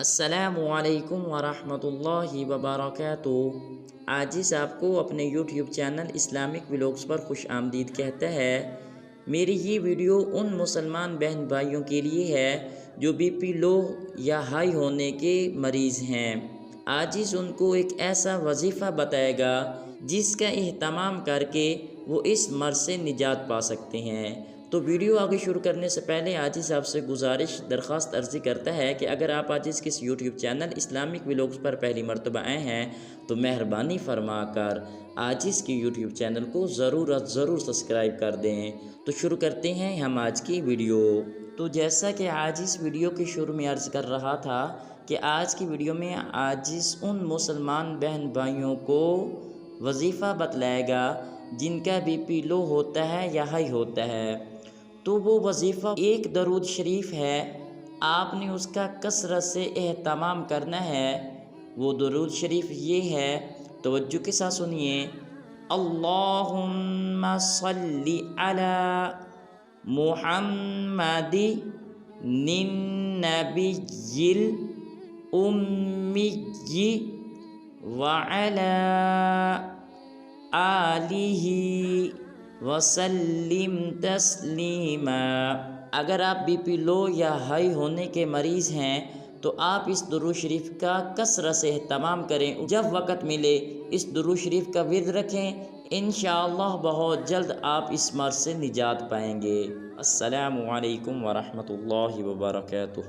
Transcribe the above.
السلام علیکم ورحمۃ اللہ وبرکاتہ۔ عاجز آپ کو اپنے یوٹیوب چینل اسلامک ولاگز پر خوش آمدید کہتا ہے۔ میری یہ ویڈیو ان مسلمان بہن بھائیوں کے لیے ہے جو بی پی لو یا ہائی ہونے کے مریض ہیں۔ عاجز ان کو ایک ایسا وظیفہ بتائے گا جس کا اہتمام کر کے وہ اس مرض سے نجات پا سکتے ہیں۔ تو ویڈیو آگے شروع کرنے سے پہلے عاجز آپ سے گزارش درخواست عرضی کرتا ہے کہ اگر آپ عاجز کس یوٹیوب چینل اسلامک ولاگز پر پہلی مرتبہ آئے ہیں تو مہربانی فرما کر عاجز کی یوٹیوب چینل کو ضرور سبسکرائب کر دیں۔ تو شروع کرتے ہیں ہم آج کی ویڈیو۔ تو جیسا کہ عاجز ویڈیو کے شروع میں عرض کر رہا تھا کہ آج کی ویڈیو میں عاجز ان مسلمان بہن بھائیوں کو وظیفہ بتلائے گا جن کا بی پی لو ہوتا ہے یا ہائی ہوتا ہے۔ تو وہ وظیفہ ایک درود شریف ہے، آپ نے اس کا کثرت سے اہتمام کرنا ہے۔ وہ درود شریف یہ ہے، توجہ کے ساتھ سنیے: اللہم صلی علی محمد النبی الامی وعلی آلہ وسلم تسلیما۔ اگر آپ بی پی لو یا ہائی ہونے کے مریض ہیں تو آپ اس درود شریف کا کثرت سے اہتمام کریں۔ جب وقت ملے اس درود شریف کا ورد رکھیں، انشاءاللہ بہت جلد آپ اس مرض سے نجات پائیں گے۔ السلام علیکم ورحمۃ اللہ وبرکاتہ۔